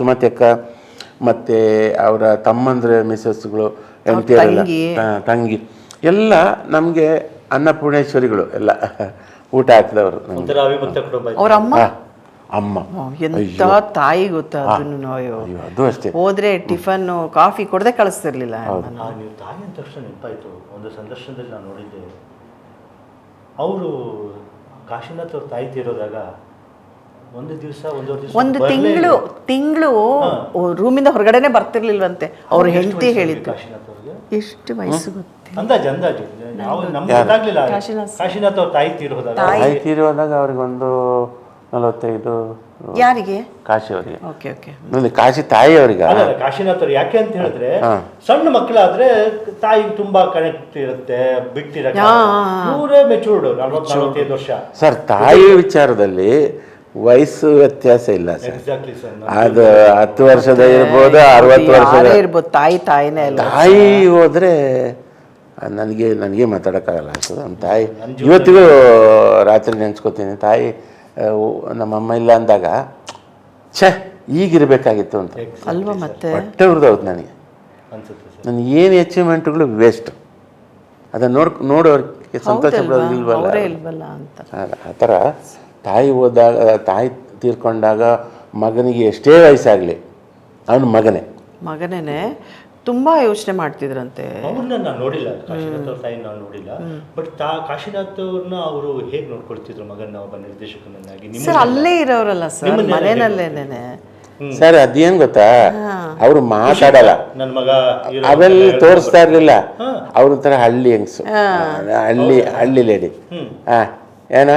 ಸುಮತಿ ಅಕ್ಕ ಮತ್ತು ಅವರ ತಮ್ಮಂದ್ರೆ ಮಿಸಸ್ಗಳು ಹೆಂಡತಿಯರೆಲ್ಲ ತಂಗಿ ಎಲ್ಲ ನಮಗೆ ಅನ್ನಪೂರ್ಣೇಶ್ವರಿಗಳು ಎಲ್ಲ ಊಟ ಹಾಕಿದವರು. ಅವ್ರ ಅಮ್ಮ ಅಮ್ಮ ಎಂತ ತಾಯಿ ಗೊತ್ತಾ, ಅದು ಅಷ್ಟೇ. ಹೋದ್ರೆ ಟಿಫನ್ ಕಾಫಿ ಕೊಡದೆ ಕಳಿಸ್ತಿರ್ಲಿಲ್ಲ. ನೀವು ತಾಯಿ ಅಂದ ತಕ್ಷಣ ನೆನಪಾಯ್ತು, ಒಂದು ಸಂದರ್ಶನದಲ್ಲಿ ನಾನು ನೋಡಿದ್ದೆ, ಅವರು ಕಾಶಿನಾಥ್ ಅವ್ರ ತಾಯಿ ತೀರೋದಾಗ ಒಂದು ತಿಂಗಳು ರೂಮಿಂದ ಹೊರಗಡೆನೆ ಬರ್ತಿರ್ಲಿಲ್ವಂತೆ. ಅವ್ರ ಹೆಂಡತಿ ಹೇಳಿದ್ದು. ಕಾಶಿನಾಥ್ ಅವ್ರಿಗೆ ಎಷ್ಟು ವಯಸ್ಸು ಗೊತ್ತಿಲ್ಲ, ಅಂದಾಜು ನಮ್ಗೆ ಗೊತ್ತಾಗ್ಲಿಲ್ಲ. ಕಾಶಿನಾಥ್ ಅವ್ರ ತಾಯಿ ತೀರೋದಾಗ ಅವ್ರಿಗೆ ಒಂದು 45. ಯಾರಿಗೆ? ಕಾಶಿ ಅವರಿಗೆ. Okay okay. ಕಾಶಿ ತಾಯಿ ಅವರಿಗೆ. ಕಾಶಿನಾಥ್ ಅವ್ರು ಯಾಕೆ ಅಂತ ಹೇಳಿದ್ರೆ, ಸಣ್ಣ ಮಕ್ಕಳಾದ್ರೆ ತಾಯಿಗೆ ತುಂಬಾ ಕನೆಕ್ಟ್ ಇರುತ್ತೆ, ಬಿಟ್ಟಿರಕ್ಕೆ. ಇವರೇ ಮೆಚೂರ್ಡ್, 45 ವರ್ಷ. ಸರ್, ತಾಯಿ ವಿಚಾರದಲ್ಲಿ ವಯಸ್ಸು ವ್ಯತ್ಯಾಸ ಇಲ್ಲ ಸರ್. ಅದು 10 ವರ್ಷದ ಇರ್ಬೋದು, 60 ವರ್ಷದ ಇರ್ಬೋದು. ತಾಯಿನೇ ಅಲ್ಲ. ತಾಯಿ ಹೋದ್ರೆ ನನಗೆ ಮಾತಾಡೋಕ್ಕಾಗಲ್ಲ ಅನ್ಸೋದು. ನಮ್ಮ ತಾಯಿ ಇವತ್ತಿಗೂ ರಾತ್ರಿ ನೆನ್ಸ್ಕೊತೀನಿ. ತಾಯಿ ನಮ್ಮಮ್ಮ ಇಲ್ಲ ಅಂದಾಗ ಈಗಿರ್ಬೇಕಾಗಿತ್ತು ಅಂತ ಅಲ್ವಾ. ಮತ್ತೆ ಹೊಟ್ಟೆ ಹುರಿದವ್ದು ನನಗೆ. ಏನು ಅಚೀವ್ಮೆಂಟ್ಗಳು ವೇಸ್ಟ್. ಅದನ್ನು ನೋಡೋರಿಗೆ ಸಂತೋಷ ಇಲ್ವಲ್ಲ ಅಂತ. ಆ ಥರ ತಾಯಿ ತಾಯಿ ತೀರ್ಕೊಂಡಾಗ ಮಗನಿಗೆ ಎಷ್ಟೇ ವಯಸ್ಸಾಗಲಿ ಅವನ ಮಗನೇ ತುಂಬಾ ಯೋಚನೆ ಮಾಡ್ತಿದ್ರಂತೆ. ಅವ್ರನ್ನ ನಾನು ನೋಡಿಲ್ಲ, ಕಾಶಿನಾಥ್ ಅವ್ರ ತಾಯಿ ನಾನು ನೋಡಿಲ್ಲ. ಬಟ್ ಕಾಶಿನಾಥ್ ಅವ್ರನ್ನ ಅವರು ಹೇಗೆ ನೋಡ್ಕೊಳ್ತಿದ್ರು ಮಗನ್ನ, ಒಬ್ಬ ನಿರ್ದೇಶಕನನ್ನಾಗಿ? ಸರ್, ಅಲ್ಲೇ ಇರೋರಲ್ಲ ಸರ್, ಮನೆಯಲ್ಲೇನೆ. ಸರ್, ಅದೇನ್ ಗೊತ್ತಾ, ಅವ್ರು ಮಾತಾಡಲ್ಲ, ನನ್ನ ಮಗ ಅವೆಲ್ಲ ತೋರಿಸ್ತಾ ಇರ್ಲಿಲ್ಲ. ಅವ್ರ ತರ ಹಳ್ಳಿ ಹೆಂಗ್ಸು, ಹಳ್ಳಿ ಲೇಡಿ. ಏನ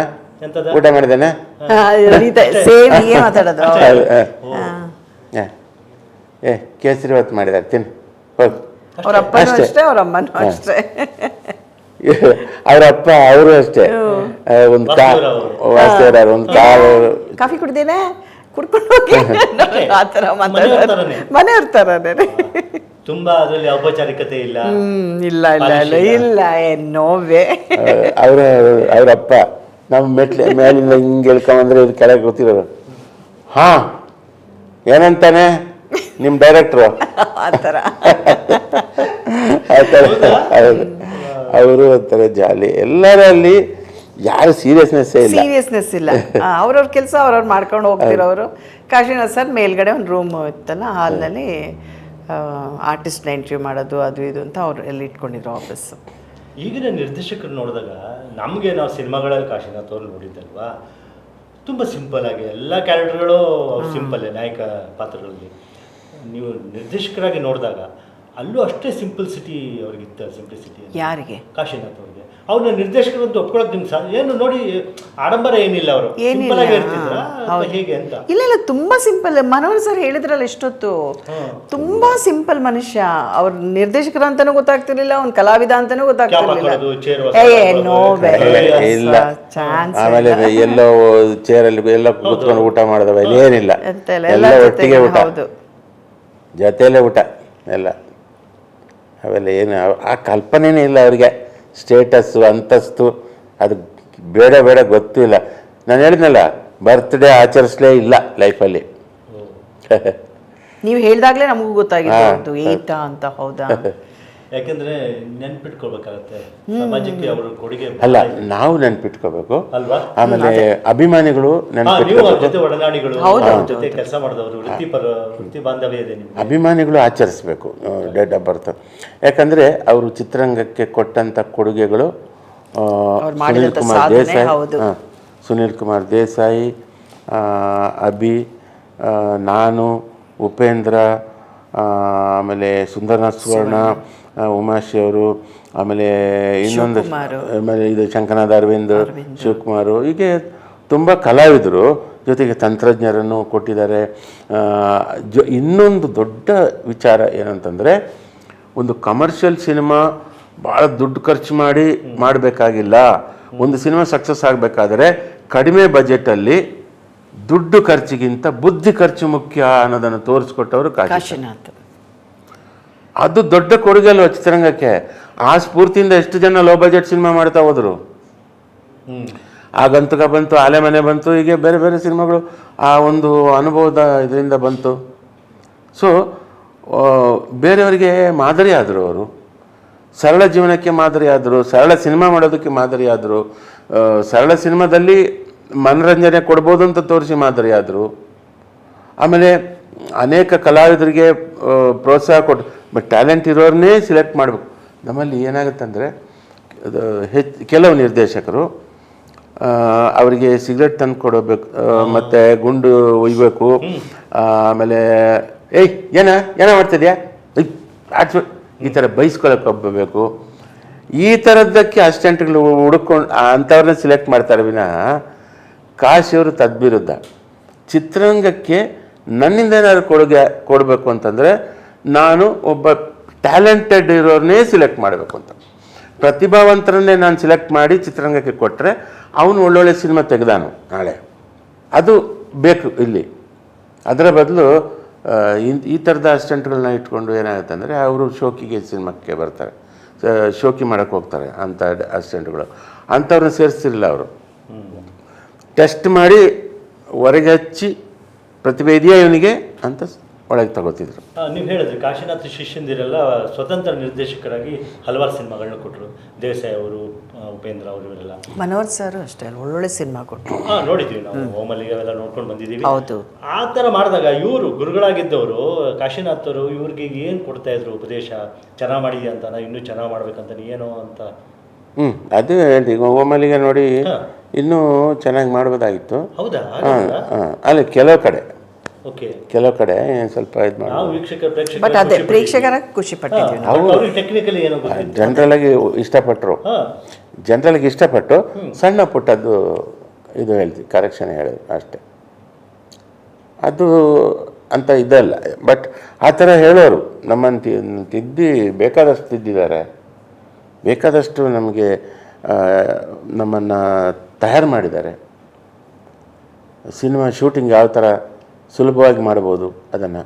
ಊಟ ಮಾಡಿದಾನೆ ಕೇಸರಿ ಹೊತ್ತು ಮಾಡಿದಾರೆ, ತಿನ್ ಹೋಗಿ. ಅವ್ರ ಅಪ್ಪನೂ ಅಷ್ಟೇ, ಅವ್ರ ಅಮ್ಮನೂ ಅಷ್ಟೇ. ಅವ್ರ ಅಪ್ಪ ಅವರು ಅಷ್ಟೇ. ಒಂದು ಕಾಫಿ ಕುಡ್ದೇನೆ ಕುಡ್ಕೊಂಡು ಹೋಗಿ ಆ ಥರ ಮಾತಾಡ್ತಾರೆ. ಮನೆಯವ್ರ ಥರನೇ. ತುಂಬಾ ಅದರಲ್ಲಿ ಔಪಚಾರಿಕತೆ ಇಲ್ಲ. ಇಲ್ಲ ನೋವೇ. ಅವ್ರಪ್ಪ ನಮ್ಮ ಮೇಲಿಂದ ಹಿಂಗೆ ಹೇಳ್ಕೊಂಬಂದ್ರೆ ಇದು ಕೆಳಗೆ ಗೊತ್ತಿರೋರು. ಹಾ, ಏನಂತಾನೆ ನಿಮ್ಮ ಡೈರೆಕ್ಟ್ರು ಆ ಥರ. ಅವರು ಒಂಥರ ಜಾಲಿ. ಎಲ್ಲರಲ್ಲಿ ಯಾರು ಸೀರಿಯಸ್ನೆಸ್ ಇಲ್ಲ. ಅವ್ರವ್ರ ಕೆಲಸ ಅವ್ರವ್ರು ಮಾಡ್ಕೊಂಡು ಹೋಗ್ತಿರೋರು. ಕಾಶಿನಾಥ್ ಸರ್ ಮೇಲ್ಗಡೆ ಒಂದು ರೂಮ್ ಇತ್ತಲ್ಲ, ಹಾಲ್ನಲ್ಲಿ ಆರ್ಟಿಸ್ಟ್ನ ಇಂಟರ್ವ್ಯೂ ಮಾಡೋದು ಅದು ಇದು ಅಂತ ಅವ್ರು ಎಲ್ಲಿ ಇಟ್ಕೊಂಡಿದ್ರು ಆಫೀಸ್. ಈಗಿನ ನಿರ್ದೇಶಕರು ನೋಡಿದಾಗ ನಮಗೆ, ನಾವು ಸಿನಿಮಾಗಳಲ್ಲಿ ಕಾಶಿನಾಥ್ ಅವ್ರು ನೋಡಿದ್ದಲ್ವಾ, ತುಂಬ ಸಿಂಪಲ್ ಆಗಿ ಎಲ್ಲ ಕ್ಯಾರೆಕ್ಟರ್ಗಳು ಸಿಂಪಲ್ ನಾಯಕ ಪಾತ್ರಗಳಲ್ಲಿ. ನೀವು ನಿರ್ದೇಶಕರಾಗಿ ನೋಡಿದಾಗ ಅಲ್ಲೂ ಅಷ್ಟೇ ಸಿಂಪಲ್ಸಿಟಿ ಅವ್ರಿಗಿತ್ತ. ಸಿಂಪ್ಲಿಸಿಟಿ ಯಾರಿಗೆ? ಕಾಶಿನಾಥ್ ಅವ್ರಿಗೆ. ಅವ್ರನ್ನ ನಿರ್ದೇಶಕರು ಅಂತ ಒಪ್ಕೊಳಕ್ ನಿಮ್ಗೆ ಏನು ನೋಡಿ ಆಡಂಬರ ಏನಿಲ್ಲ, ಅವರು ಸಿಂಪಲ್ ಆಗಿ ಇರ್ತಿದ್ರ ಹೇಗೆ ಅಂತ? ಇಲ್ಲ, ತುಂಬಾ ಸಿಂಪಲ್. ಮನೋಹರ್ ಸರ್ ಹೇಳಿದ್ರಲ್ಲ ಇಷ್ಟೊತ್ತು, ತುಂಬಾ ಸಿಂಪಲ್ ಮನುಷ್ಯ. ಅವ್ರ ನಿರ್ದೇಶಕರ ಅಂತಾನೂ ಗೊತ್ತಾಗ್ತಿರ್ಲಿಲ್ಲ, ಅವ್ನ ಕಲಾವಿದ ಅಂತಾನೂ ಗೊತ್ತಾಗ್ತಿರ್ಲಿಲ್ಲ. ಆಮೇಲೆ ಎಲ್ಲೋ ಚೇರಲ್ಲಿ ಎಲ್ಲ ಕೂತ್ಕೊಂಡು ಊಟ ಮಾಡಿದವ ಏನಿಲ್ಲ, ಎಲ್ಲ ಒಟ್ಟಿಗೆ ಊಟ, ಜೊತೆಯಲ್ಲೇ ಊಟ ಎಲ್ಲ. ಅವೆಲ್ಲ ಏನು ಆ ಕಲ್ಪನೆನೇ ಇಲ್ಲ ಅವ್ರಿಗೆ. ಸ್ಟೇಟಸ್ಸು, ಅಂತಸ್ತು ಅದು ಬೇಡ ಗೊತ್ತೂ ಇಲ್ಲ. ನಾನು ಹೇಳಿದ್ನಲ್ಲ, ಬರ್ತ್ಡೇ ಆಚರಿಸಲೇ ಇಲ್ಲ ಲೈಫಲ್ಲಿ. ನೀವು ಹೇಳಿದಾಗಲೇ ನಮಗೂ ಗೊತ್ತಾಗಿತ್ತು ಏತಾ ಅಂತ. ಹೌದಾ? ಯಾಕಂದ್ರೆ ನೆನ್ಪಿಟ್ಕೊಳ್ಬೇಕಾಗತ್ತೆ ಸಮಾಜಕ್ಕೆ ಅವರ ಕೊಡುಗೆ. ಅಲ್ಲ, ನಾವು ನೆನ್ಪಿಟ್ಕೋಬೇಕು ಅಲ್ವಾ? ಆಮೇಲೆ ಅಭಿಮಾನಿಗಳು ಜೊತೆ ಕೆಲಸ ಮಾಡಿದವರು, ವೃತ್ತಿ ಬಾಂಧವ್ಯ ಇದೆ ನಿಮ್ಗೆ. ಅಭಿಮಾನಿಗಳು ಆಚರಿಸ್ಬೇಕು ಡೇಟ್ ಆಫ್ ಬರ್ತ್. ಯಾಕಂದ್ರೆ ಅವರು ಚಿತ್ರರಂಗಕ್ಕೆ ಕೊಟ್ಟಂತ ಕೊಡುಗೆಗಳು. ಸುನೀಲ್ ಕುಮಾರ್ ದೇಸಾಯಿ, ಅಭಿ, ನಾನು, ಉಪೇಂದ್ರ, ಆಮೇಲೆ ಸುಂದರನಾಥ್ ಸುವರ್ಣ, ಉಮಾಶಿ ಅವರು, ಆಮೇಲೆ ಇನ್ನೊಂದು ಆಮೇಲೆ ಇದು ಶಂಕರನಾಥ್ ಅರವಿಂದ್, ಶಿವಕುಮಾರು, ಹೀಗೆ ತುಂಬ ಕಲಾವಿದರು, ಜೊತೆಗೆ ತಂತ್ರಜ್ಞರನ್ನು ಕೊಟ್ಟಿದ್ದಾರೆ. ಇನ್ನೊಂದು ದೊಡ್ಡ ವಿಚಾರ ಏನಂತಂದರೆ, ಒಂದು ಕಮರ್ಷಿಯಲ್ ಸಿನಿಮಾ ಭಾಳ ದುಡ್ಡು ಖರ್ಚು ಮಾಡಬೇಕಾಗಿಲ್ಲ. ಒಂದು ಸಿನಿಮಾ ಸಕ್ಸಸ್ ಆಗಬೇಕಾದ್ರೆ ಕಡಿಮೆ ಬಜೆಟಲ್ಲಿ ದುಡ್ಡು ಖರ್ಚಿಗಿಂತ ಬುದ್ಧಿ ಖರ್ಚು ಮುಖ್ಯ ಅನ್ನೋದನ್ನು ತೋರಿಸ್ಕೊಟ್ಟವರು ಕಾಶಿನಾಥ್. ಅದು ದೊಡ್ಡ ಕೊಡುಗೆ ಅಲ್ವ ಚಿತ್ರರಂಗಕ್ಕೆ. ಆ ಸ್ಫೂರ್ತಿಯಿಂದ ಎಷ್ಟು ಜನ ಲೋ ಬಜೆಟ್ ಸಿನಿಮಾ ಮಾಡ್ತಾ ಹೋದ್ರು. ಆಗಂತಕ ಬಂತು, ಆಲೆ ಮನೆ ಬಂತು, ಹೀಗೆ ಬೇರೆ ಬೇರೆ ಸಿನಿಮಾಗಳು ಆ ಒಂದು ಅನುಭವದ ಇದರಿಂದ ಬಂತು. ಸೊ ಬೇರೆಯವರಿಗೆ ಮಾದರಿ ಆದರು ಅವರು, ಸರಳ ಜೀವನಕ್ಕೆ ಮಾದರಿ ಆದರು, ಸರಳ ಸಿನಿಮಾ ಮಾಡೋದಕ್ಕೆ ಮಾದರಿ ಆದರು, ಸರಳ ಸಿನಿಮಾದಲ್ಲಿ ಮನರಂಜನೆ ಕೊಡ್ಬೋದು ಅಂತ ತೋರಿಸಿ ಮಾದರಿ ಆದರು. ಆಮೇಲೆ ಅನೇಕ ಕಲಾವಿದರಿಗೆ ಪ್ರೋತ್ಸಾಹ ಕೊಟ್ಟು, ಬಟ್ ಟ್ಯಾಲೆಂಟ್ ಇರೋರನ್ನೇ ಸಿಲೆಕ್ಟ್ ಮಾಡಬೇಕು. ನಮ್ಮಲ್ಲಿ ಏನಾಗುತ್ತಂದರೆ ಕೆಲವು ನಿರ್ದೇಶಕರು ಅವರಿಗೆ ಸಿಗರೆಟ್ ತಂದು ಕೊಡಬೇಕು, ಮತ್ತು ಗುಂಡು ಒಯ್ಬೇಕು, ಆಮೇಲೆ ಏಯ್ ಏನ ಮಾಡ್ತಿದ್ಯಾ ಈ ಥರ ಬೈಸ್ಕೊಳಕ್ಕೆ ಒಬ್ಬಬೇಕು. ಈ ಥರದ್ದಕ್ಕೆ ಅಸಿಸ್ಟೆಂಟ್ಗಳು ಹುಡುಕೊಂಡು ಅಂಥವ್ರನ್ನ ಸಿಲೆಕ್ಟ್ ಮಾಡ್ತಾರೆ ವಿನಃ ಕಾಶಿಯವರು ತದ್ವಿರುದ್ಧ. ಚಿತ್ರರಂಗಕ್ಕೆ ನನ್ನಿಂದ ಏನಾದ್ರು ಕೊಡುಗೆ ಕೊಡಬೇಕು ಅಂತಂದರೆ ನಾನು ಒಬ್ಬ ಟ್ಯಾಲೆಂಟೆಡ್ ಇರೋರನ್ನೇ ಸಿಲೆಕ್ಟ್ ಮಾಡಬೇಕು ಅಂತ, ಪ್ರತಿಭಾವಂತರನ್ನೇ ನಾನು ಸಿಲೆಕ್ಟ್ ಮಾಡಿ ಚಿತ್ರರಂಗಕ್ಕೆ ಕೊಟ್ಟರೆ ಅವನು ಒಳ್ಳೊಳ್ಳೆ ಸಿನಿಮಾ ತೆಗೆದಾನು ನಾಳೆ, ಅದು ಬೇಕು ಇಲ್ಲಿ. ಅದರ ಬದಲು ಈ ಥರದ ಅಸಿಸ್ಟೆಂಟ್ಗಳನ್ನ ಇಟ್ಕೊಂಡು ಏನಾಗುತ್ತೆ ಅಂದರೆ ಅವರು ಶೋಕಿಗೆ ಸಿನಿಮಾಕ್ಕೆ ಬರ್ತಾರೆ, ಶೋಕಿ ಮಾಡೋಕ್ಕೆ ಹೋಗ್ತಾರೆ ಅಂಥ ಅಸಿಸ್ಟೆಂಟ್ಗಳು. ಅಂಥವ್ರನ್ನ ಸೇರಿಸ್ತಿರಲಿಲ್ಲ ಅವರು. ಟೆಸ್ಟ್ ಮಾಡಿ ಹೊರಗೆ ಹಚ್ಚಿ ಪ್ರತಿಭೆ ಇದೆಯಾ ಇವನಿಗೆ ಅಂತ ಒಳಗೆ ತಗೋತಿದ್ರು. ನೀವು ಹೇಳಿದ್ರಿ ಕಾಶಿನಾಥ್ ಶಿಷ್ಯಂದಿರೆಲ್ಲ ಸ್ವತಂತ್ರ ನಿರ್ದೇಶಕರಾಗಿ ಹಲವಾರು ಸಿನಿಮಾಗಳನ್ನ ಕೊಟ್ಟರು. ದೇಸಾಯಿ ಅವರು, ಉಪೇಂದ್ರ ಅವರು, ಇವರೆಲ್ಲ. ಮನೋಹರ್ ಸರ್ ಅಷ್ಟೇ ಒಳ್ಳೊಳ್ಳೆ ಸಿನಿಮಾ ಕೊಟ್ಟರು. ನೋಡಿದ್ದೀವಿ ನಾವು, ಓಮಲ್ಲಿಗೆ ಅವೆಲ್ಲ ನೋಡ್ಕೊಂಡು ಬಂದಿದ್ದೀವಿ. ಹೌದು. ಆ ಥರ ಮಾಡಿದಾಗ ಇವರು ಗುರುಗಳಾಗಿದ್ದವರು ಕಾಶಿನಾಥ್ ಅವರು ಇವ್ರಿಗೆ ಏನು ಕೊಡ್ತಾ ಇದ್ರು ಉಪದೇಶ? ಚೆನ್ನಾಗಿ ಮಾಡಿದ್ಯಾ ಅಂತ, ಇನ್ನೂ ಚೆನ್ನಾಗಿ ಮಾಡ್ಬೇಕಂತ ಏನೋ ಅಂತ. ಅದು ಹೇಳ್ತೀವಿ, ಓಮಲ್ಲಿಗೆ ನೋಡಿ ಇನ್ನೂ ಚೆನ್ನಾಗಿ ಮಾಡ್ಬೋದಾಗಿತ್ತು. ಹೌದಾ? ಅಲ್ಲಿ ಕೆಲವು ಕಡೆ ಸ್ವಲ್ಪ ಇದು ನಾವು ಬಟ್ ಅದೇ ಪ್ರೇಕ್ಷಕರ ಖುಷಿ ಪಟ್ಟಿದ್ವಿ. ಟೆಕ್ನಿಕಲಿ ಏನೋ ಜನರಲಾಗಿ ಇಷ್ಟಪಟ್ಟು ಸಣ್ಣ ಪುಟ್ಟದ್ದು ಇದು ಹೇಳ್ತೀವಿ, ಕರೆಕ್ಷನ್ ಹೇಳಿದ್ರು ಅಷ್ಟೇ. ಅದು ಅಂತ ಇದಲ್ಲ, ಬಟ್ ಆ ಥರ ಹೇಳೋರು ನಮ್ಮನ್ನು ಬೇಕಾದಷ್ಟು ತಿದ್ದಿದ್ದಾರೆ, ಬೇಕಾದಷ್ಟು ನಮಗೆ ನಮ್ಮನ್ನು ತಯಾರು ಮಾಡಿದ್ದಾರೆ. ಸಿನಿಮಾ ಶೂಟಿಂಗ್ ಯಾವ ಥರ ಸುಲಭವಾಗಿ ಮಾಡ್ಬೋದು ಅದನ್ನು.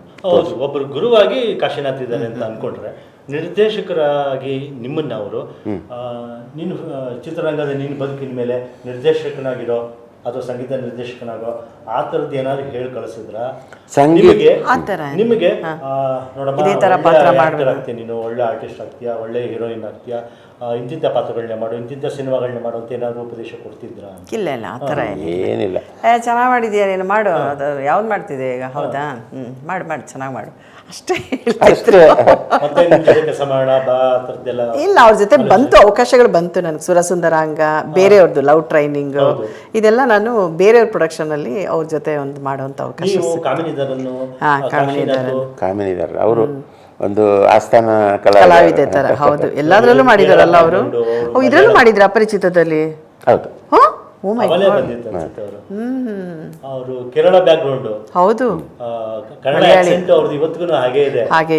ಒಬ್ಬರು ಗುರುವಾಗಿ ಕಾಶಿನಾಥ್ ಇದ್ದಾರೆ ಅಂತ ಅಂದ್ಕೊಂಡ್ರೆ, ನಿರ್ದೇಶಕರಾಗಿ ನಿಮ್ಮನ್ನ ಅವರು ನೀನು ಚಿತ್ರರಂಗದ ನೀನು ಬದುಕಿನ ಮೇಲೆ ನಿರ್ದೇಶಕನಾಗಿರೋ ಅಥವಾ ಸಂಗೀತ ನಿರ್ದೇಶಕನಾಗೋ ಆ ಥರದ್ದು ಏನಾದ್ರು ಹೇಳಿ ಕಳಿಸಿದ್ರ? ನಿಮಗೆ ನೋಡಮ್ಮ ಆಗ್ತೀಯ, ನೀನು ಒಳ್ಳೆ ಆರ್ಟಿಸ್ಟ್ ಆಗ್ತೀಯಾ, ಒಳ್ಳೆ ಹೀರೋಯಿನ್ ಆಗ್ತೀಯಾ, ಇಂತಿಂಥ ಪಾತ್ರಗಳನ್ನ ಮಾಡು, ಇಂತಿಂಥ ಸಿನಿಮಾಗಳನ್ನ ಮಾಡು ಅಂತ ಏನಾದ್ರು ಉಪದೇಶ ಕೊಡ್ತಿದ್ರ? ಇಲ್ಲ ಆ ಥರ ಏನಿಲ್ಲ. ಚೆನ್ನಾಗಿ ಮಾಡಿದ್ಯಾ ನೀನು, ಮಾಡು, ಅದು ಯಾವ್ದು ಮಾಡ್ತಿದ್ದೆ ಈಗ, ಹೌದಾ, ಮಾಡು ಚೆನ್ನಾಗಿ ಮಾಡು ಅಷ್ಟೇ. ಇಲ್ಲ, ಅವ್ರ ಜೊತೆ ಬಂತು, ಅವಕಾಶಗಳು ಬಂತು ನನಗೆ. ಸುರಸುಂದರಾಂಗ, ಬೇರೆಯವ್ರದ್ದು ಲವ್ ಟ್ರೈನಿಂಗ್, ಇದೆಲ್ಲ ನಾನು ಬೇರೆಯವ್ರ ಪ್ರೊಡಕ್ಷನ್ ಅಲ್ಲಿ ಅವ್ರ ಜೊತೆ ಒಂದು ಮಾಡುವಂತ ಅವಕಾಶ. ಕಾಮಿನಿದಾರ ಅವರು ಒಂದು ಆಸ್ಥಾನ ಕಲಾವಿದೆ ತರ. ಹೌದು, ಎಲ್ಲಾದ್ರಲ್ಲೂ ಮಾಡಿದಾರಲ್ಲ ಅವರು. ಇದ್ರಲ್ಲೂ ಮಾಡಿದ್ರ ಅಪರಿಚಿತದಲ್ಲಿ. ಹೌದು. ಅವರು ಕೇರಳ ಬ್ಯಾಕ್ಗ್ರೌಂಡ್. ಹೌದು, ಕನ್ನಡ ಆಕ್ಸೆಂಟ್ ಅವ್ರದ್ದು ಇವತ್ತಿಗೂ ಹಾಗೆ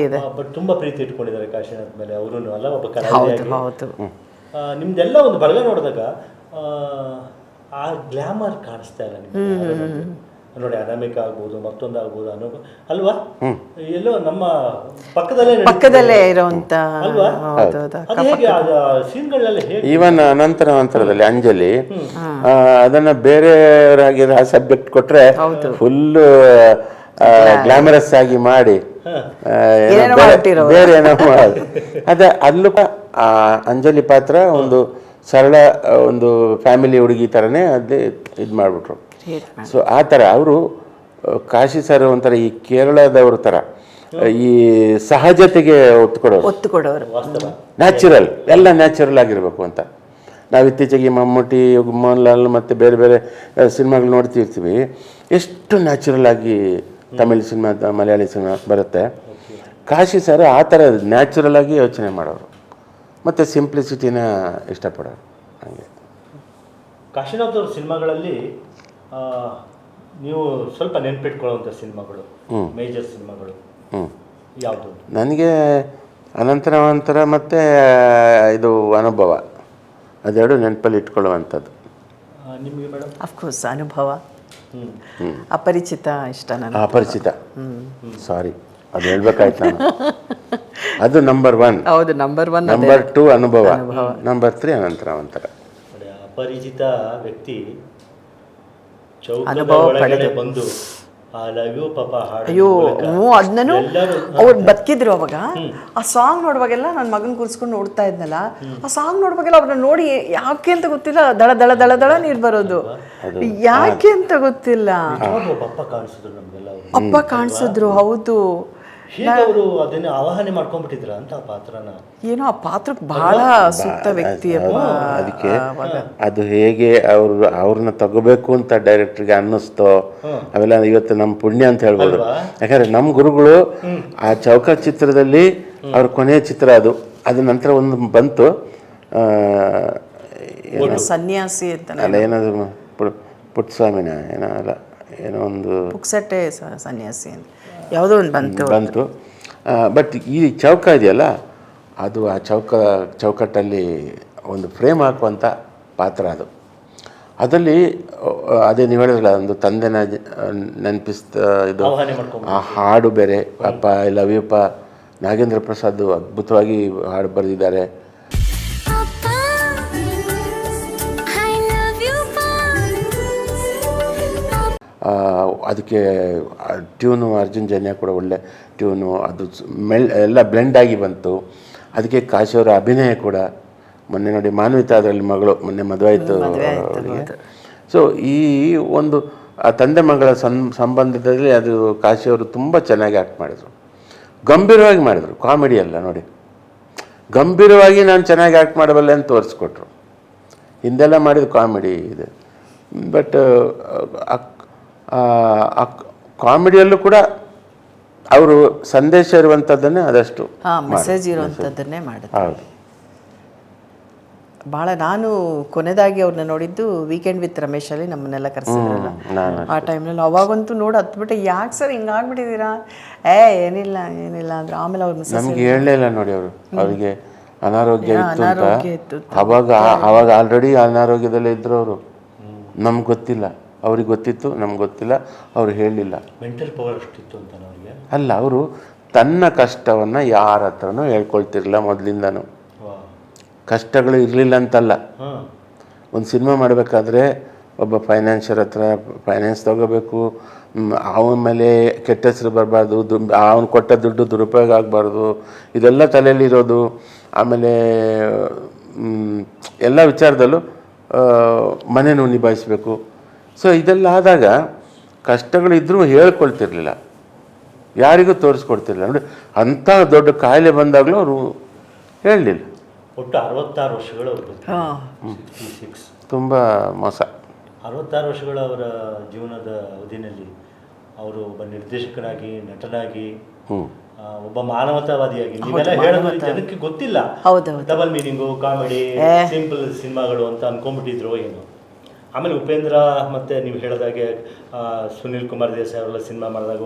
ಇದೆ. ಬಟ್ ತುಂಬಾ ಪ್ರೀತಿ ಇಟ್ಕೊಂಡಿದ್ದಾರೆ ಕಾಶಿನಾಥ್ ಮೇಲೆ ಅವರು ಅಲ್ಲ, ಒಬ್ಬ ಕಲಾವಿದ. ನಿಮ್ದೆಲ್ಲ ಒಂದು ಬಳಗ ನೋಡಿದಾಗ ಆ ಗ್ಲಾಮರ್ ಕಾಣಿಸ್ತಾ ಇಲ್ಲ ನಿಮ್ಗೆ. ನೋಡಿ, ಅನಾಮಿಕ ಆಗ್ಬೋದು, ಮತ್ತೊಂದು ಆಗ್ಬೋದು, ಅಲ್ವಾ? ಎಲ್ಲೋ ನಮ್ಮ ಪಕ್ಕದಲ್ಲೇ ಇರುವಂತ ಅಲ್ವಾ? ಸೀನ್ಗಳಲ್ಲಿ ಈವನ್ ನಂತರದಲ್ಲಿ ಅಂಜಲಿ ಅದನ್ನ ಬೇರೆಯವರಾಗಿ ಸಬ್ಜೆಕ್ಟ್ ಕೊಟ್ರೆ ಫುಲ್ ಗ್ಲಾಮರಸ್ ಆಗಿ ಮಾಡಿ ಬೇರೆ ಏನೋ ಮಾಡಿ ಅಲ್ಲೂ ಅಂಜಲಿ ಪಾತ್ರ ಒಂದು ಸರಳ ಒಂದು ಫ್ಯಾಮಿಲಿ ಹುಡುಗಿ ಥರನೇ ಅದೇ ಇದು ಮಾಡಿಬಿಟ್ರು. ಸೊ ಆ ಥರ ಅವರು ಕಾಶಿ ಸರ್ ಒಂಥರ ಈ ಕೇರಳದವ್ರ ಥರ ಈ ಸಹಜತೆಗೆ ಒತ್ತು ಕೊಡೋರು, ನ್ಯಾಚುರಲ್, ಎಲ್ಲ ನ್ಯಾಚುರಲ್ ಆಗಿರಬೇಕು ಅಂತ. ನಾವು ಇತ್ತೀಚೆಗೆ ಮಮ್ಮೂಟಿ, ಮೋಹನ್ಲಾಲ್ ಮತ್ತು ಬೇರೆ ಬೇರೆ ಸಿನಿಮಾಗಳು ನೋಡ್ತಿರ್ತೀವಿ, ಎಷ್ಟು ನ್ಯಾಚುರಲ್ ಆಗಿ ತಮಿಳ್ ಸಿನಿಮಾ, ಮಲಯಾಳಿ ಸಿನಿಮಾ ಬರುತ್ತೆ. ಕಾಶಿ ಸರ್ ಆ ಥರ ನ್ಯಾಚುರಲ್ ಆಗಿ ಯೋಚನೆ ಮಾಡೋರು ಮತ್ತು ಸಿಂಪ್ಲಿಸಿಟಿನ ಇಷ್ಟಪಡೋರು. ಹಾಗೆ ಕಾಶಿನಾಥ್ ಅವ್ರ ಸಿನಿಮಾಗಳಲ್ಲಿ ನೀವು ಸ್ವಲ್ಪ ನೆನ್ಪಿಟ್ಕೊಳ್ಳುವಂಥ ಸಿನಿಮಾಗಳು, ಮೇಜರ್ ಸಿನಿಮಾಗಳು ಯಾವುದು? ನನಗೆ ಅನಂತರ ಮತ್ತು ಇದು ಅನುಭವ, ಅದೆರಡು ನೆನಪಲ್ಲಿ ಇಟ್ಕೊಳ್ಳುವಂಥದ್ದು. ನಿಮಗೆ ಮೇಡಮ್? ಅಫ್ಕೋರ್ಸ್ ಅನುಭವ. ಅಪರಿಚಿತ ಇಷ್ಟ ನನಗೆ. ಅಪರಿಚಿತ, ಸಾರಿ ಅದು ಹೇಳ್ಬೇಕಾಯ್ತು ನಾನು. ಅದು ನಂಬರ್ 1. ಹೌದು, ನಂಬರ್ 1. ನಂಬರ್ 2 ಅನುಭವ, ನಂಬರ್ 3 ಅನಂತರ. ಅಪರಿಚಿತ ವ್ಯಕ್ತಿ ಚೌಕದ ಒಳಗಡೆ ಬಂದು ಐ ಲವ್ ಯು ಪಾಪ ಹಾಡು ಅಯ್ಯೋ ಮೂಲಕ ಅದನ್ನೂ ಎಲ್ಲರೂ ಅವ್ರು ಬದುಕಿದ್ರು ಅವಾಗ. ಆ ಸಾಂಗ್ ನೋಡುವಾಗೆಲ್ಲ ನನ್ನ ಮಗನ ಕೂರಿಸ್ಕೊಂಡು ನೋಡ್ತಾ ಇದ್ನಲ್ಲ, ಆ ಸಾಂಗ್ ನೋಡುವಾಗೆಲ್ಲ ಅವ್ರನ್ನ ನೋಡಿ ಯಾಕೆ ಅಂತ ಗೊತ್ತಿಲ್ಲ ದಳ ದಳ ದಳ ದಳ ನೀರು ಬರೋದು, ಯಾಕೆ ಅಂತ ಗೊತ್ತಿಲ್ಲ. ಅಪ್ಪ ಕಾಣಿಸಿದ್ರು ನಮ್ಗೆಲ್ಲ ಅವರು. ಅಪ್ಪ ಕಾಣಿಸಿದ್ರು, ಹೌದು. ಹೇಗೆ ಅವರು ಅದನ್ನ ಆವಾಹನೆ ಮಾಡ್ಕೊಂಡ್ಬಿಟ್ಟಿದ್ರ ಅಂತ ಆ ಪಾತ್ರನ. ಏನೋ ಆ ಪಾತ್ರಕ್ಕೆ ಬಹಳ ಸೂಕ್ತ ವ್ಯಕ್ತಿ ಅಪ್ಪ. ಅದಕ್ಕೆ ಅದು ಹೇಗೆ ಅವ್ರನ್ನ ತಗೋಬೇಕು ಅಂತ ಡೈರೆಕ್ಟರ್ಗೆ ಅನ್ನಿಸ್ತೋ ಅವೆಲ್ಲ ಇವತ್ತು ನಮ್ಮ ಪುಣ್ಯ ಅಂತ ಹೇಳ್ಬೋದು. ಯಾಕಂದ್ರೆ ನಮ್ಮ ಗುರುಗಳು ಆ ಚೌಕ ಚಿತ್ರದಲ್ಲಿ ಅವ್ರ ಕೊನೆಯ ಚಿತ್ರ ಅದು. ಅದ ನಂತರ ಒಂದು ಬಂತು ಸನ್ಯಾಸಿ ಅಂತ, ಅಲ್ಲ ಏನದು ಪುಟ್ಟಸ್ವಾಮಿನ ಏನೋ ಅಲ್ಲ ಏನೋ ಒಂದು ಪುಕ್ಸಟ್ಟೆ ಸನ್ಯಾಸಿ ಅಂತ ಯಾವುದೋ ಒಂದು ಬಂತು. ಬಟ್ ಈ ಚೌಕ ಇದೆಯಲ್ಲ ಅದು ಆ ಚೌಕಟ್ಟಲ್ಲಿ ಒಂದು ಫ್ರೇಮ್ ಹಾಕುವಂಥ ಪಾತ್ರ ಅದು. ಅದರಲ್ಲಿ ಅದೇ ನೀವು ಹೇಳಿದ್ರಲ್ಲ ಒಂದು ತಂದೆನ ನೆನಪಿಸ್ತಾ ಇದು ಆ ಹಾಡು ಬೇರೆ. ಅಪ್ಪ ಐ ಲವ್ ಯು ಪಾ ನಾಗೇಂದ್ರ ಪ್ರಸಾದ್ ಅದ್ಭುತವಾಗಿ ಹಾಡು ಬರೆದಿದ್ದಾರೆ. ಅದಕ್ಕೆ ಟ್ಯೂನು ಅರ್ಜುನ್ ಜನ್ಯ ಕೂಡ ಒಳ್ಳೆ ಟ್ಯೂನು, ಅದು ಎಲ್ಲ ಬ್ಲೆಂಡಾಗಿ ಬಂತು. ಅದಕ್ಕೆ ಕಾಶಿಯವರ ಅಭಿನಯ ಕೂಡ ಮೊನ್ನೆ ನೋಡಿ ಮಾನ್ವಿತಾ ಅದರಲ್ಲಿ ಮಗಳು ಮೊನ್ನೆ ಮದುವೆ ಆಯಿತು ಅವರಿಗೆ. ಸೊ ಈ ಒಂದು ತಂದೆ ಮಗಳ ಸಂಬಂಧದಲ್ಲಿ ಅದು ಕಾಶಿಯವರು ತುಂಬ ಚೆನ್ನಾಗಿ ಆ್ಯಕ್ಟ್ ಮಾಡಿದರು, ಗಂಭೀರವಾಗಿ ಮಾಡಿದರು. ಕಾಮಿಡಿ ಅಲ್ಲ ನೋಡಿ, ಗಂಭೀರವಾಗಿ ನಾನು ಚೆನ್ನಾಗಿ ಆ್ಯಕ್ಟ್ ಮಾಡಬಲ್ಲೆ ಅಂತ ತೋರಿಸ್ಕೊಟ್ರು. ಹಿಂದೆಲ್ಲ ಮಾಡಿದ ಕಾಮಿಡಿ ಇದೆ, ಬಟ್ ಕಾಮಿಡಿಯಲ್ಲೂ ಕೂಡ ಅವರು ಸಂದೇಶ ಇರುವಂಥದ್ದನ್ನೇ ಆದಷ್ಟು ಮೆಸೇಜ್ ಇರುವಂಥದ್ದನ್ನೇ ಮಾಡಿದ್ರು. ಹೌದು. ಭಾಳ ನಾನು ಕೊನೆದಾಗಿ ಅವ್ರನ್ನ ನೋಡಿದ್ದು ವೀಕೆಂಡ್ ವಿತ್ ರಮೇಶ್ ಅಲ್ಲಿ ನಮ್ಮನ್ನೆಲ್ಲ ಕರೆಸಿದ್ರಲ್ಲ ಆ ಟೈಮ್ನಲ್ಲಿ. ಅವಾಗಂತೂ ನೋಡಿ ಹತ್ಬಿಟ್ಟೆ, ಯಾಕೆ ಸರ್ ಹಿಂಗಾಗ್ಬಿಟ್ಟಿದ್ದೀರಾ? ಏನಿಲ್ಲ ಅಂದ್ರೆ ಆಮೇಲೆ ಅವ್ರ ನಮ್ಗೆ ಹೇಳಲೇ ಇಲ್ಲ ನೋಡಿ ಅವರು, ಅವರಿಗೆ ಅನಾರೋಗ್ಯ ಇತ್ತು ಅಂತ. ಅವಾಗ ಆಲ್ರೆಡಿ ಅನಾರೋಗ್ಯದಲ್ಲೇ ಇದ್ರು ಅವರು. ನಮ್ಗೆ ಗೊತ್ತಿಲ್ಲ, ಅವ್ರಿಗೆ ಗೊತ್ತಿತ್ತು, ನಮ್ಗೆ ಗೊತ್ತಿಲ್ಲ, ಅವ್ರು ಹೇಳಲಿಲ್ಲ. ಮೆಂಟಲ್ ಪವರ್ ಅಷ್ಟಿತ್ತು ಅಂತ ಅವರಿಗೆ. ಅಲ್ಲ, ಅವರು ತನ್ನ ಕಷ್ಟವನ್ನು ಯಾರ ಹತ್ರನೂ ಹೇಳ್ಕೊಳ್ತಿರಲಿಲ್ಲ ಮೊದಲಿಂದನೂ. ಕಷ್ಟಗಳು ಇರಲಿಲ್ಲ ಅಂತಲ್ಲ. ಒಂದು ಸಿನಿಮಾ ಮಾಡಬೇಕಾದ್ರೆ ಒಬ್ಬ ಫೈನಾನ್ಷಿಯರ್ ಹತ್ರ ಫೈನಾನ್ಸ್ ತಗೋಬೇಕು, ಅವನ ಮೇಲೆ ಕೆಟ್ಟ ಹೆಸರು ಬರಬಾರ್ದು, ಅವನು ಕೊಟ್ಟ ದುಡ್ಡು ದುರುಪಯೋಗ ಆಗಬಾರ್ದು, ಇದೆಲ್ಲ ತಲೆಯಲ್ಲಿರೋದು. ಆಮೇಲೆ ಎಲ್ಲ ವಿಚಾರದಲ್ಲೂ ಮನೆಯೂ ನಿಭಾಯಿಸಬೇಕು. ಸೊ ಇದೆಲ್ಲ ಆದಾಗ ಕಷ್ಟಗಳಿದ್ರೂ ಹೇಳ್ಕೊಳ್ತಿರ್ಲಿಲ್ಲ, ಯಾರಿಗೂ ತೋರಿಸ್ಕೊಡ್ತಿರ್ಲಿಲ್ಲ ನೋಡಿ. ಅಂಥ ದೊಡ್ಡ ಕಾಯಿಲೆ ಬಂದಾಗಲೂ ಅವರು ಹೇಳಲಿಲ್ಲ. ಒಟ್ಟು 66 ವರ್ಷಗಳು ತುಂಬ ಮೋಸ. 66 ವರ್ಷಗಳ ಅವರ ಜೀವನದ ಅವಧಿನಲ್ಲಿ ಅವರು ಒಬ್ಬ ನಿರ್ದೇಶಕನಾಗಿ, ನಟನಾಗಿ, ಒಬ್ಬ ಮಾನವತಾವಾದಿಯಾಗಿ ನೀವೆಲ್ಲ ಹೇಳೋದು ಜನಕ್ಕೆ ಗೊತ್ತಿಲ್ಲ. ಡಬಲ್ ಮೀನಿಂಗು, ಕಾಮಿಡಿ, ಸಿಂಪಲ್ ಸಿನಿಮಾಗಳು ಅಂತ ಅನ್ಕೊಂಡ್ಬಿಟ್ಟಿದ್ರು ಏನು. ಆಮೇಲೆ ಉಪೇಂದ್ರ ಮತ್ತು ನೀವು ಹೇಳಿದಾಗೆ ಸುನಿಲ್ ಕುಮಾರ್ ದೇಸಾಯಿ ಅವರೆಲ್ಲ ಸಿನಿಮಾ ಮಾಡಿದಾಗ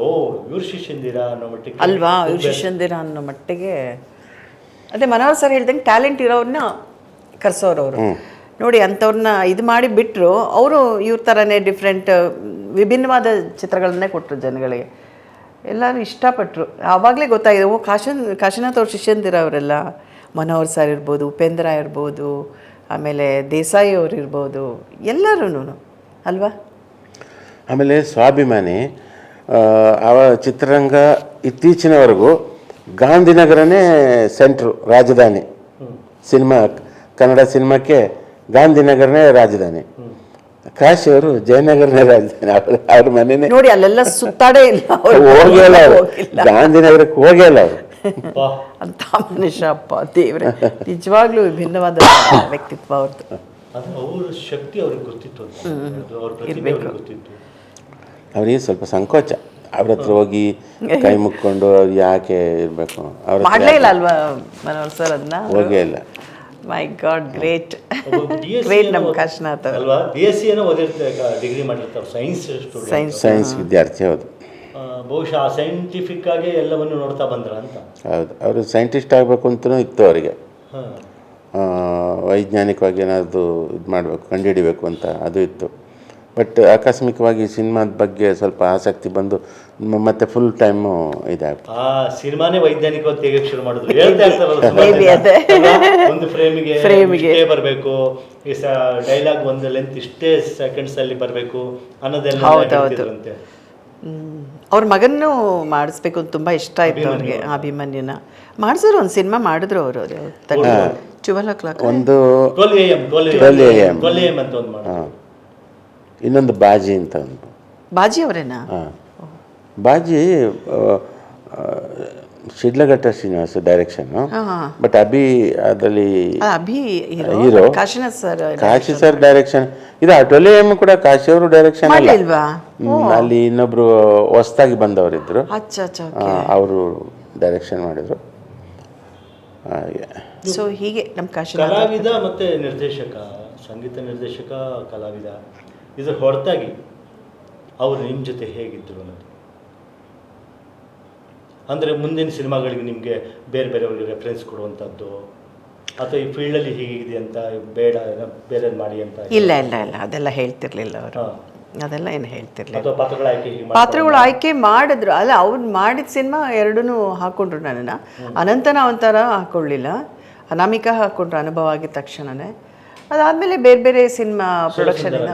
ಇವ್ರು ಶಿಷ್ಯಂದಿರಾ ಅನ್ನೋ ಮಟ್ಟಿಗೆ ಅಲ್ವಾ, ಇವ್ರು ಶಿಷ್ಯಂದಿರಾ ಅನ್ನೋ ಮಟ್ಟಿಗೆ. ಅದೇ ಮನೋಹರ್ ಸರ್ ಹೇಳ್ದಂಗೆ ಟ್ಯಾಲೆಂಟ್ ಇರೋರನ್ನ ಕರೆಸೋರು ಅವರು ನೋಡಿ. ಅಂಥವ್ರನ್ನ ಇದು ಮಾಡಿ ಬಿಟ್ಟರು. ಅವರು ಇವ್ರ ಥರನೇ ಡಿಫ್ರೆಂಟ್ ವಿಭಿನ್ನವಾದ ಚಿತ್ರಗಳನ್ನೇ ಕೊಟ್ಟರು ಜನಗಳಿಗೆ. ಎಲ್ಲರೂ ಇಷ್ಟಪಟ್ಟರು. ಆವಾಗಲೇ ಗೊತ್ತಾಗಿದೆ, ಕಾಶಿನಾಥ್ ಅವ್ರ ಶಿಷ್ಯಂದಿರ ಅವರೆಲ್ಲ. ಮನೋಹರ್ ಸರ್ ಇರ್ಬೋದು, ಉಪೇಂದ್ರ ಇರ್ಬೋದು, ಆಮೇಲೆ ದೇಸಾಯಿ ಅವ್ರು ಇರ್ಬೋದು, ಎಲ್ಲರೂ ಅಲ್ವಾ. ಆಮೇಲೆ ಸ್ವಾಭಿಮಾನಿ ಅವ ಚಿತ್ರರಂಗ ಇತ್ತೀಚಿನವರೆಗೂ ಗಾಂಧಿನಗರನೇ ಸೆಂಟ್ರು, ರಾಜಧಾನಿ. ಸಿನಿಮಾ ಕನ್ನಡ ಸಿನಿಮಾಕ್ಕೆ ಗಾಂಧಿನಗರನೇ ರಾಜಧಾನಿ. ಕಾಶಿಯವರು ಜಯನಗರನೇ ರಾಜಧಾನಿ. ಅವ್ರ ಮನೆಯೇ ನೋಡಿ, ಅಲ್ಲೆಲ್ಲ ಸುತ್ತಾಡೇ ಇಲ್ಲ, ಹೋಗೇ ಇಲ್ಲ ಅವರು, ಗಾಂಧಿನಗರಕ್ಕೆ ಹೋಗೇ ಇಲ್ಲ ಅವರು. ಅಂತ ಮನುಷ್ಯ ಅಪ್ಪ ದೇವ್ರೆ, ನಿಜವಾಗ್ಲೂ ವಿಭಿನ್ನವಾದ ವ್ಯಕ್ತಿತ್ವ ಅವ್ರದ್ದು. ಅವ್ರ ಶಕ್ತಿ ಅವ್ರಿಗೆ ಗೊತ್ತಿತ್ತು, ಅವ್ರಿಗೆ ಸ್ವಲ್ಪ ಸಂಕೋಚ. ಅವ್ರ ಹತ್ರ ಹೋಗಿ ಕೈ ಮುಕ್ಕೊಂಡು ಅವ್ರು ಯಾಕೆ ಇರಬೇಕು, ಅವ್ರ ಮಾಡಲೇ ಇಲ್ಲ ಅಲ್ವಾ ಮನೋಹರ್ ಸರ್ ಅದನ್ನ, ಹೋಗೇ ಇಲ್ಲ. ಮೈ ಗಾಡ್, ಗ್ರೇಟ್ ಗ್ರೇಟ್ ನಮ್ಮ ಕಾಶಿನಾಥ್ ಅಲ್ವಾ. BSc ಏನೋ ಓದಿರ್ತಾರೆ, ಡಿಗ್ರಿ ಮಾಡಿರ್ತಾರೆ, ಸೈನ್ಸ್ ವಿದ್ಯಾರ್ಥಿ. ಹೌದು, ಬಹುಶಃ ಸೈಂಟಿಫಿಕ್ ಆಗಿ ಎಲ್ಲವನ್ನು ನೋಡ್ತಾ ಬಂದ್ರ ಅಂತ. ಹೌದು, ಅವರು ಸೈಂಟಿಸ್ಟ್ ಆಗಬೇಕು ಅಂತಲೂ ಇತ್ತು ಅವರಿಗೆ. ವೈಜ್ಞಾನಿಕವಾಗಿ ಏನಾದರೂ ಇದು ಮಾಡಬೇಕು, ಕಂಡುಹಿಡಿಬೇಕು ಅಂತ ಅದು ಇತ್ತು. ಬಟ್ ಆಕಸ್ಮಿಕವಾಗಿ ಸಿನಿಮಾದ ಬಗ್ಗೆ ಸ್ವಲ್ಪ ಆಸಕ್ತಿ ಬಂದು ಮತ್ತೆ ಫುಲ್ ಟೈಮು ಇದಾಗ್ತದೆ. ಆ ಸಿನಿಮಾನೇ ವೈಜ್ಞಾನಿಕವಾಗಿ ತೆಗೆಯಕ್ಕೆ ಶುರು ಮಾಡಿದ್ರು. ಹೇಳ್ತಾ ಇರ್ತಾರಲ್ಲ, ಒಂದು ಫ್ರೇಮಿಗೆ ಬರಬೇಕು, ಡೈಲಾಗ್ ಒಂದು ಲೆಂತ್ ಇಷ್ಟೇ ಸೆಕೆಂಡ್ಸ್ ಅಲ್ಲಿ ಬರಬೇಕು ಅನ್ನೋದೆಲ್ಲ ಹೇಳ್ತಿದ್ರಂತೆ. ಅವ್ರ ಮಗನ್ನೂ ಮಾಡಿಸ್ಬೇಕು ಅಂತ ತುಂಬ ಇಷ್ಟ ಆಯ್ತು ಅವ್ರಿಗೆ, ಅಭಿಮನ್ಯುನ ಮಾಡಿಸಿದ್ರು. ಒಂದು ಸಿನಿಮಾ ಮಾಡಿದ್ರು ಅವರು, ಚುವಲ ಕ್ಲಾಕ್, ಒಂದು 12 AM ಅಂತ ಒಂದು ಮಾಡಿದ್ರು. ಇನ್ನೊಂದು ಬಾಜಿ ಅಂತ ಒಂದು. ಬಾಜಿ ಅವರೇನಾ? ಹಾಂ, ಬಾಜಿ ಶಿಡ್ಲಘಟ್ಟ ಶ್ರೀನಿವಾಸ ಡೈರೆಕ್ಷನ್ನು. ಬಟ್ ಅಭಿ ಅದರಲ್ಲಿ Abhi hero, Kashinath sir, Kashi sir direction. ಇದು 12 AM ಕೂಡ ಕಾಶಿ ಅವರು ಡೈರೆಕ್ಷನ್ ಅಲ್ಲ, ಇಲ್ವಾ? ಅಲ್ಲಿ ಇನ್ನೊಬ್ರು ಹೊಸ್ದಾಗಿ ಬಂದವರಿದ್ರು, ಅವರು ಡೈರೆಕ್ಷನ್ ಮಾಡಿದ್ರು. ಹಾಗೆ ಸೊ ಹೀಗೆ ನಮ್ಮ ಕಲಾವಿದ ಮತ್ತೆ ನಿರ್ದೇಶಕ, ಸಂಗೀತ ನಿರ್ದೇಶಕ, ಕಲಾವಿದ, ಇದ್ರ ಹೊರತಾಗಿ ಅವರು ನಿಮ್ಮ ಜೊತೆ ಹೇಗಿದ್ರು ಅನ್ನೋದು, ಅಂದರೆ ಮುಂದಿನ ಸಿನಿಮಾಗಳಿಗೆ ನಿಮಗೆ ಬೇರೆ ಬೇರೆಯವ್ರಿಗೆ ರೆಫರೆನ್ಸ್ ಕೊಡುವಂಥದ್ದು, ಅಥವಾ ಈ ಫೀಲ್ಡಲ್ಲಿ ಹೀಗಿದೆ ಅಂತ ಬೇಡ ಬೇರೆ ಮಾಡಿ ಅಂತ? ಇಲ್ಲ ಇಲ್ಲ ಇಲ್ಲ, ಅದೆಲ್ಲ ಹೇಳ್ತಿರ್ಲಿಲ್ಲ ಅವರು, ಅದೆಲ್ಲ ಏನು ಹೇಳ್ತಿರ್ಲಿಲ್ಲ. ಅಥವಾ ಪಾತ್ರಗಳು ಆಯ್ಕೆ ಮಾಡಿದ್ರು, ಅಲ್ಲ ಅವ್ರು ಮಾಡಿದ ಸಿನಿಮಾ ಎರಡೂ ಹಾಕೊಂಡ್ರು ನನ್ನನ್ನು. ಅನಂತನ ಒಂಥರ ಹಾಕೊಳ್ಳಿಲ್ಲ, ಅನಾಮಿಕಾ ಹಾಕೊಂಡ್ರು ಅನುಭವ ಆಗಿದ ತಕ್ಷಣವೇ. ಅದಾದಮೇಲೆ ಬೇರೆ ಬೇರೆ ಸಿನಿಮಾ ಪ್ರೊಡಕ್ಷನಿಂದ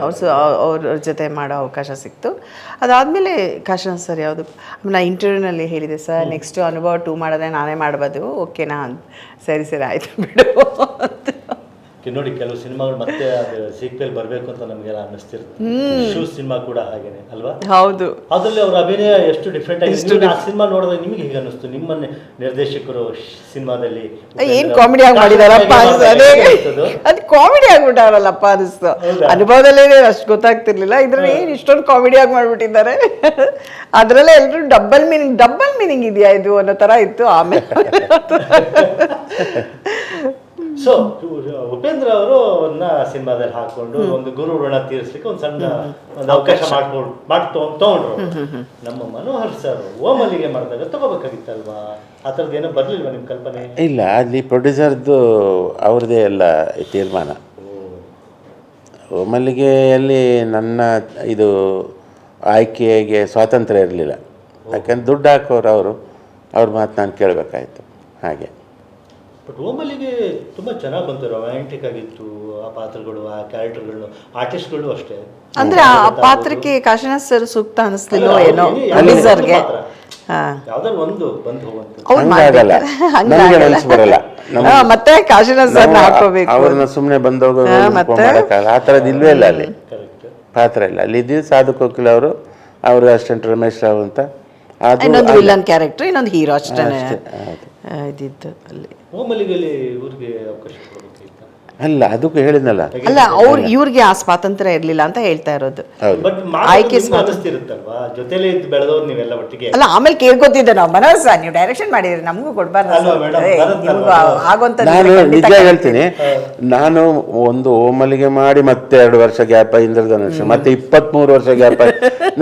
ಅವ್ರ ಜೊತೆ ಮಾಡೋ ಅವಕಾಶ ಸಿಕ್ತು. ಅದಾದಮೇಲೆ ಕಾಶಿನಾಥ್ ಸರ್ ಯಾವುದು ನಾ ಇಂಟರ್ವ್ಯೂನಲ್ಲಿ ಹೇಳಿದೆ, ಸರ್ ನೆಕ್ಸ್ಟು ಅನುಭವ 2 ಮಾಡಿದ್ರೆ ನಾನೇ ಮಾಡ್ಬೋದು, ಓಕೆನಾ? ಸರಿ ಸರಿ ಆಯಿತು ಬಿಡು ಅಂತ. ನೋಡಿ, ಕೆಲವು ಸಿನಿಮಾಗಳು ಮತ್ತೆ ಅದು ಸೀಕ್ವೆಲ್ ಬರಬೇಕು ಅಂತ ನಮಗೆಲ್ಲ ಅನ್ನಿಸ್ತಿರುತ್ತೆ. ಶೂ ಸಿನಿಮಾ ಕೂಡ ಹಾಗೇನೆ ಅಲ್ವಾ? ಹೌದು, ಅದರಲ್ಲಿ ಅವ್ರ ಅಭಿನಯ ಎಷ್ಟು ಡಿಫ್ರೆಂಟ್ ಆಗಿ. ಆ ಸಿನಿಮಾ ನೋಡಿದ್ರೆ ನಿಮಗೆ ಹೇಗೆ ಅನ್ನಿಸ್ತು? ನಿಮ್ಮ ನಿರ್ದೇಶಕರು ಸಿನಿಮಾದಲ್ಲಿ ಏನ್ ಕಾಮಿಡಿ ಆಗಿ ಮಾಡಿದಾರಪ್ಪ ಅದೇ, ಅದು ಕಾಮಿಡಿ ಆಗ್ಬಿಟ್ಟಾರಲ್ಲಪ್ಪ ಅನಿಸ್ತು. ಅನುಭವದಲ್ಲೇ ಅಷ್ಟು ಗೊತ್ತಾಗ್ತಿರ್ಲಿಲ್ಲ, ಇದ್ರಲ್ಲಿ ಏನು ಇಷ್ಟೊಂದು ಕಾಮಿಡಿ ಆಗಿ ಮಾಡ್ಬಿಟ್ಟಿದ್ದಾರೆ. ಅದರಲ್ಲೇ ಎಲ್ಲರೂ ಡಬಲ್ ಮೀನಿಂಗ್ ಇದೆಯಾ ಇದು ಅನ್ನೋ ತರ ಇತ್ತು. ಆಮೇಲೆ ಸೊ ಉಪೇಂದ್ರ ಅವರು ಸಿನಿಮಾದಲ್ಲಿ ಹಾಕೊಂಡು ಒಂದು ಗುರು ಋಣ ತೀರಿಸ್ಲಿಕ್ಕೆ ಒಂದು ಸಣ್ಣ ಒಂದು ಅವಕಾಶ ತಗೊಂಡ್ರು. ನಮ್ಮ ಮನೋಹರ್ ಸರ್ ಓಮಲ್ಲಿಗೆ ಮಾಡಿದಾಗ ತಗೋಬೇಕಾಗಿತ್ತಲ್ವಾ? ಆ ಥರದ್ದು ಏನೋ ಬರ್ಲಿಲ್ವಾ ನಿಮ್ಮ ಕಲ್ಪನೆ? ಇಲ್ಲ, ಅಲ್ಲಿ ಪ್ರೊಡ್ಯೂಸರ್ದು ಅವ್ರದ್ದೇ ಎಲ್ಲ ತೀರ್ಮಾನ. ಓಮಲ್ಲಿಗೆಯಲ್ಲಿ ನನ್ನ ಇದು ಆಯ್ಕೆಗೆ ಸ್ವಾತಂತ್ರ್ಯ ಇರಲಿಲ್ಲ, ಯಾಕಂದ್ರೆ ದುಡ್ಡು ಹಾಕೋರು ಅವ್ರ ಮಾತು ನಾನು ಕೇಳಬೇಕಾಯ್ತು. ಹಾಗೆ ಬಟ್ ಓಮಲ್ಲಿಗೆ ತುಂಬ ಚೆನ್ನಾಗಿ ಬಂತು, ರೊಮ್ಯಾಂಟಿಕ್ ಆಗಿತ್ತು ಆ ಪಾತ್ರಗಳು, ಆ ಕ್ಯಾರೆಕ್ಟರ್ಗಳು, ಆರ್ಟಿಸ್ಟ್ಗಳು ಅಷ್ಟೇ. ಅಂದ್ರೆ ಆ ಪಾತ್ರಕ್ಕೆ ಕಾಶಿನಾಥ್ ಸರ್ ಸೂಕ್ತ ಅನಿಸ್ಲಿಲ್ಲ ಏನೋ ಪ್ರೊಡ್ಯೂಸರ್ಗೆ. ಯಾವ್ದಾದ್ರು ಒಂದು ಬಂದು ಹೋಗುವಂತ ಮತ್ತೆ ಕಾಶಿನಾಥ್ ಸರ್ ಹಾಕೋಬೇಕು, ಅವ್ರನ್ನ ಸುಮ್ಮನೆ ಬಂದೋಗ ಆ ಥರದ್ದು ಇಲ್ವೇ ಇಲ್ಲ ಅಲ್ಲಿ, ಪಾತ್ರ ಇಲ್ಲ ಅಲ್ಲಿ. ಇದ್ದಿದ್ದು ಸಾಧು ಕೋಕಿಲ ಅವರು ಅಸಿಸ್ಟೆಂಟ್ ರಮೇಶ್ ರಾವ್ ಅಂತ, ಇನ್ನೊಂದು ವಿಲನ್ ಕ್ಯಾರೆಕ್ಟರ್, ಇನ್ನೊಂದು ಹೀರೋ ಅಷ್ಟೇ ಇದ್ದಿದ್ದು ಅಲ್ಲಿ. ಓಮಲ್ಲಿಗೆಯಲ್ಲಿ ಇವ್ರಿಗೆ ಅವಕಾಶ ಕೊಡಬೇಕಿತ್ತ? ಅಲ್ಲ, ಅದಕ್ಕೂ ಹೇಳಿದ್ನಲ್ಲ, ಅಲ್ಲ ಇವ್ರಿಗೆ ಆ ಸ್ವಾತಂತ್ರ್ಯ ಇರ್ಲಿಲ್ಲ ಅಂತ ಹೇಳ್ತಾ ಇರೋದು. ಬಟ್ ಆಯ್ಕೆ ಅನಿಸ್ತಿರುತ್ತಲ್ವಾ, ಜೊತೆಲೇ ಇದ್ದು ಬೆಳೆದವ್ರು ನೀವೆಲ್ಲ ಒಟ್ಟಿಗೆ. ಅಲ್ಲ ಆಮೇಲೆ ಕೇಳ್ಕೊತಿದ್ದೆ ನಾವು, ಮನೋಹರ್ ಸರ್ ನೀವು ಡೈರೆಕ್ಷನ್ ಮಾಡಿದ್ರಿ ನಮಗೂ ಕೊಡ್ಬಾರ್ದು ಆಗೋಂತ. ನಾನು ನಿಜ ಹೇಳ್ತೀನಿ, ನಾನು ಒಂದು ಓಮಲ್ಲಿಗೆ ಮಾಡಿ ಮತ್ತೆ 2 ವರ್ಷ ಗ್ಯಾಪ್, ಇಂದ್ರಧನುಷ್ ಮತ್ತೆ 23 ವರ್ಷ ಗ್ಯಾಪ್.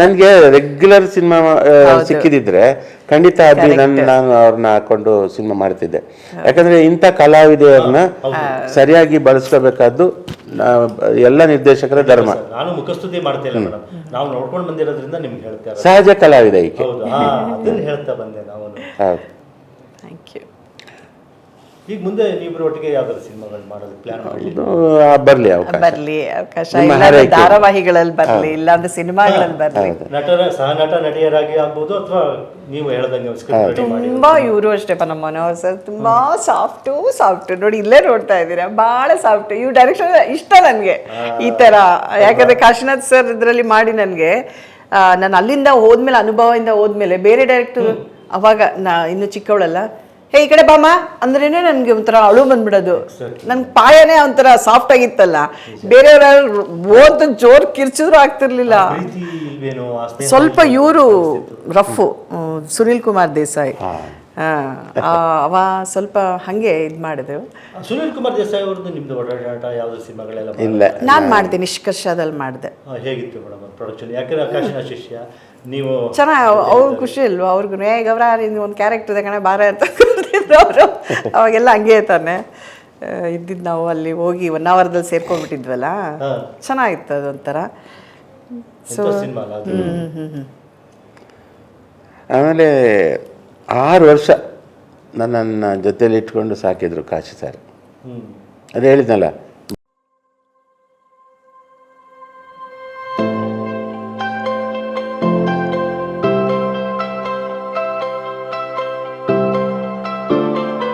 ನನಗೆ ರೆಗ್ಯುಲರ್ ಸಿನಿಮಾ ಸಿಕ್ಕಿದಿದ್ರೆ ಖಂಡಿತ ನಾನು ಅವ್ರನ್ನ ಹಾಕೊಂಡು ಸಿನಿಮಾ ಮಾಡ್ತಿದ್ದೆ. ಯಾಕಂದ್ರೆ ಇಂಥ ಕಲಾವಿದೆಯವ್ರನ್ನ ಸರಿಯಾಗಿ ಬಳಸ್ಕೋಬೇಕಾದ್ದು ಎಲ್ಲ ನಿರ್ದೇಶಕರ ಧರ್ಮ. ನಾನು ಮುಖಸ್ತುತಿ ಮಾಡ್ತೇನೆ ಮೇಡಮ್, ನಾವು ನೋಡ್ಕೊಂಡು ಬಂದಿರೋದ್ರಿಂದ ನಿಮ್ಗೆ ಹೇಳ್ತೇವೆ, ಸಹಜ ಕಲಾವಿದ ಈಕೆ. ಅದನ್ನ ಹೇಳ್ತಾ ಬಂದೆ ನಾವು. Thank you. ಈಗ ಮುಂದೆ ನೀವಿಬ್ಬರು ಒಟ್ಟಿಗೆ ಯಾವ್ದಾದ್ರು ಸಿನಿಮಾಗಳು ಮಾಡೋದು ಪ್ಲಾನ್ ಬರ್ಲಿ ಅವಕಾಶ ಧಾರಾವಾಹಿಗಳಲ್ಲಿ ಬರ್ಲಿ, ಇಲ್ಲಾಂದ್ರೆ ಸಿನಿಮಾಗಳಲ್ಲಿ ಬರ್ಲಿ. ಸಹ ನಟ ನಟಿಯರಾಗಿ ಆಗ್ಬೋದು, ಅಥವಾ ನೀವು ಹೇಳ್ದಂಗೆ ತುಂಬಾ ಇವರು ಅಷ್ಟೇ ನಮ್ಮ ಮನೋಹರ್ ಸರ್ ತುಂಬಾ ಸಾಫ್ಟ್ ನೋಡಿ, ಇಲ್ಲೇ ನೋಡ್ತಾ ಇದ್ದೀರಾ, ಬಹಳ ಸಾಫ್ಟ್. ಇವ್ರ ಡೈರೆಕ್ಷನ್ ಇಷ್ಟ ನನಗೆ ಈ ತರ. ಯಾಕಂದ್ರೆ ಕಾಶಿನಾಥ್ ಸರ್ ಇದ್ರಲ್ಲಿ ಮಾಡಿ ನನಗೆ, ನಾನು ಅಲ್ಲಿಂದ ಹೋದ್ಮೇಲೆ, ಅನುಭವದಿಂದ ಹೋದ್ಮೇಲೆ ಬೇರೆ ಡೈರೆಕ್ಟರ್, ಅವಾಗ ಇನ್ನು ಚಿಕ್ಕವಳಲ್ಲ, ಹೇ ಈ ಕಡೆ ಬಾಮ ಅಂದ್ರೇನೆ ನನಗೆ ಒಂಥರ ಅಳು ಬಂದ್ಬಿಡೋದು. ನನ್ ಪಾಯನೇ ಒಂಥರ ಸಾಫ್ಟ್ ಆಗಿತ್ತಲ್ಲ, ಬೇರೆಯವ್ರ ಓದ್ ಜೋರ್ ಕಿರ್ಚಿದ್ರು ಆಗ್ತಿರ್ಲಿಲ್ಲ. ಸ್ವಲ್ಪ ಇವರು ರಫು, ಸುನಿಲ್ ಕುಮಾರ್ ದೇಸಾಯಿ, ಅವ ಸ್ವಲ್ಪ ಹಂಗೆ ಇದು ಮಾಡಿದೆವು. ಸುನಿಲ್ ಕುಮಾರ್ ದೇಸಾಯಿ ಅವ್ರದ್ದು ನಿಮ್ದು ಒಡನಾಟ ಯಾವ್ದು ಸಿನಿಮಾಗಳೆಲ್ಲ? ಇಲ್ಲ, ನಾನು ಮಾಡಿದೆ, ನಿಷ್ಕರ್ಷದಲ್ಲಿ ಮಾಡಿದೆ. ಹೇಗಿತ್ತು ಮೇಡಮ್ ಪ್ರೊಡಕ್ಷನ್? ಯಾಕಂದ್ರೆ ಆಕಾಶನ ಶಿಷ್ಯ ನೀವು ಚೆನ್ನಾಗಿ, ಅವ್ರು ಖುಷಿ ಇಲ್ವಾ ಅವ್ರಿಗೂ, ಗೌರ ಒಂದು ಕ್ಯಾರೆಕ್ಟರ್ ಇದೆ ಕಣೆ ಬಾರ ಅಂತ ಕರ್ತಿದ್ರು ಅವರು. ಅವಾಗೆಲ್ಲ ಹಂಗೆ ತಾನೆ ಇದ್ದಿದ್ದು. ನಾವು ಅಲ್ಲಿ ಹೋಗಿ 1 ಅವರ್ದಲ್ಲಿ ಸೇರ್ಕೊಂಡ್ಬಿಟ್ಟಿದ್ವಲ್ಲ, ಚೆನ್ನಾಗಿತ್ತು ಅದೊಂಥರ. ಸೊ ಆಮೇಲೆ 6 ವರ್ಷ ನನ್ನನ್ನು ಜೊತೆಲಿ ಇಟ್ಕೊಂಡು ಸಾಕಿದ್ರು ಕಾಶಿ ಸರ್. ಅದು ಹೇಳಿದ್ನಲ್ಲ,